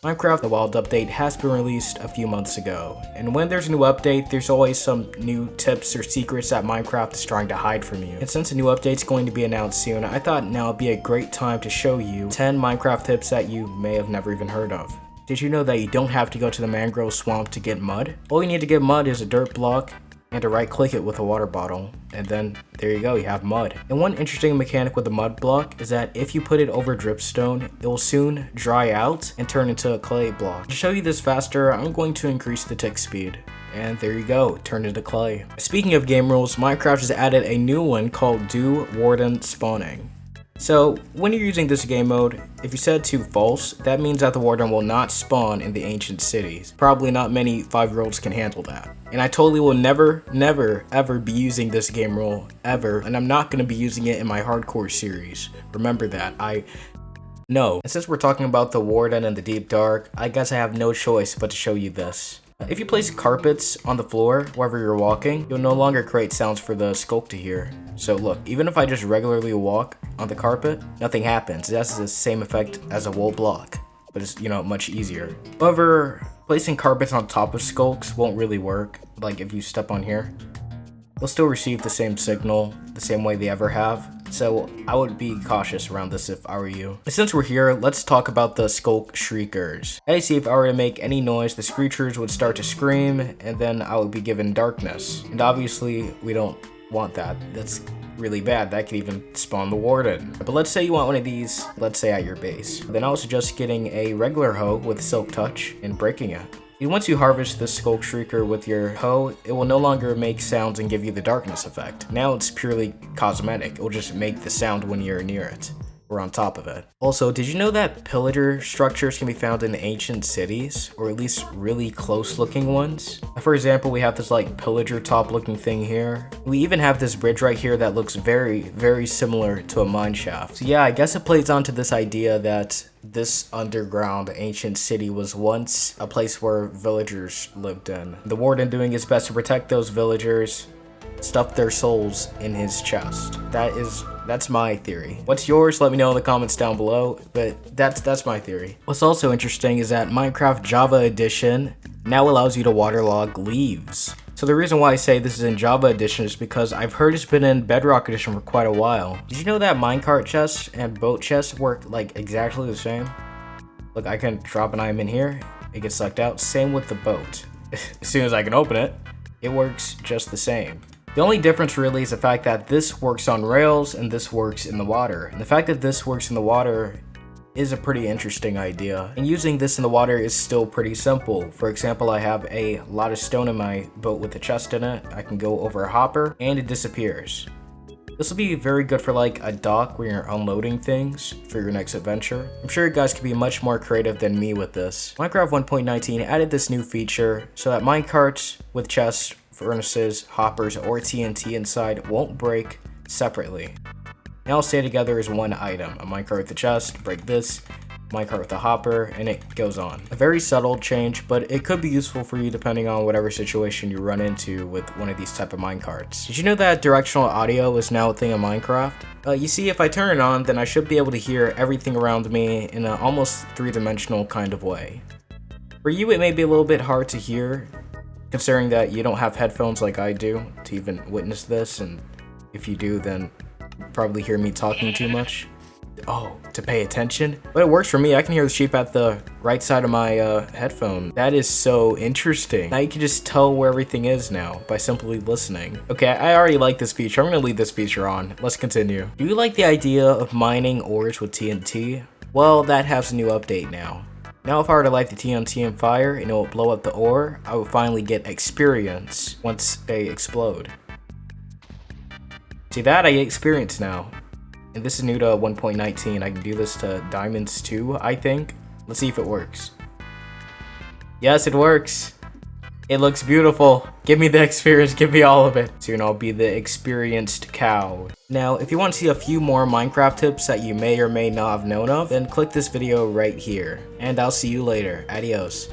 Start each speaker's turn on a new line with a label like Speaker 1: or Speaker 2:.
Speaker 1: Minecraft The Wild update has been released a few months ago, and when there's a new update, there's always some new tips or secrets that Minecraft is trying to hide from you. And since a new update's going to be announced soon, I thought now would be a great time to show you 10 Minecraft tips that you may have never even heard of. Did you know that you don't have to go to the mangrove swamp to get mud? All you need to get mud is a dirt block and to right click it with a water bottle, and then there you go, you have mud. And one interesting mechanic with the mud block is that if you put it over dripstone, it will soon dry out and turn into a clay block. To show you this faster, I'm going to increase the tick speed. And there you go, turned into clay. Speaking of game rules, Minecraft has added a new one called Do Warden Spawning. So, when you're using this game mode, if you set to false, that means that the warden will not spawn in the ancient cities. Probably not many 5-year-olds can handle that. And I totally will never, ever be using this game rule, ever, and I'm not going to be using it in my hardcore series. Remember that, no. And since we're talking about the warden and the deep dark, I guess I have no choice but to show you this. If you place carpets on the floor wherever you're walking, you'll no longer create sounds for the skulk to hear. So look, even if I just regularly walk on the carpet, nothing happens. It has the same effect as a wool block, but it's, much easier. However, placing carpets on top of skulks won't really work. Like if you step on here, they'll still receive the same signal the same way they ever have. So I would be cautious around this if I were you. And since we're here, let's talk about the skulk shriekers. As you see, if I were to make any noise, the screechers would start to scream, and then I would be given darkness. And obviously, we don't want that. That's really bad. That could even spawn the warden. But let's say you want one of these, let's say at your base. Then I would suggest getting a regular hoe with silk touch and breaking it. And once you harvest this skulk shrieker with your hoe, it will no longer make sounds and give you the darkness effect. Now it's purely cosmetic. It will just make the sound when you're near it or on top of it. Also, did you know that pillager structures can be found in ancient cities, or at least really close looking ones? For example, we have this like pillager top looking thing here. We even have this bridge right here that looks very similar to a mine shaft. So yeah, I guess it plays onto this idea that this underground ancient city was once a place where villagers lived in. The warden, doing his best to protect those villagers, stuffed their souls in his chest. That's my theory. What's yours? Let me know in the comments down below, but that's my theory. What's also interesting is that Minecraft Java Edition now allows you to waterlog leaves. So the reason why I say this is in Java Edition is because I've heard it's been in Bedrock Edition for quite a while. Did you know that minecart chests and boat chests work like exactly the same? Look, I can drop an item in here, it gets sucked out. Same with the boat. As soon as I can open it, it works just the same. The only difference really is the fact that this works on rails and this works in the water. And the fact that this works in the water is a pretty interesting idea. And using this in the water is still pretty simple. For example, I have a lot of stone in my boat with a chest in it. I can go over a hopper and it disappears. This will be very good for like a dock where you're unloading things for your next adventure. I'm sure you guys could be much more creative than me with this. Minecraft 1.19 added this new feature so that minecarts with chests, furnaces, hoppers, or TNT inside won't break separately. Now stay together as one item. A minecart with a chest, break this, minecart with a hopper, and it goes on. A very subtle change, but it could be useful for you depending on whatever situation you run into with one of these type of minecarts. Did you know that directional audio is now a thing in Minecraft? You see, if I turn it on, then I should be able to hear everything around me in an almost three-dimensional kind of way. For you, it may be a little bit hard to hear, considering that you don't have headphones like I do to even witness this, and if you do, then you probably hear me talking too much. Oh, to pay attention? But it works for me. I can hear the sheep at the right side of my headphone. That is so interesting. Now you can just tell where everything is now by simply listening. Okay, I already like this feature. I'm gonna leave this feature on. Let's continue. Do you like the idea of mining ores with TNT? Well, that has a new update now. Now if I were to light the TNT on fire and it will blow up the ore, I would finally get experience once they explode. See that? I get experience now. And this is new to 1.19. I can do this to diamonds too, I think. Let's see if it works. Yes, it works. It looks beautiful. Give me the experience, give me all of it. Soon I'll be the experienced cow. Now, if you want to see a few more Minecraft tips that you may or may not have known of, then click this video right here. And I'll see you later. Adios.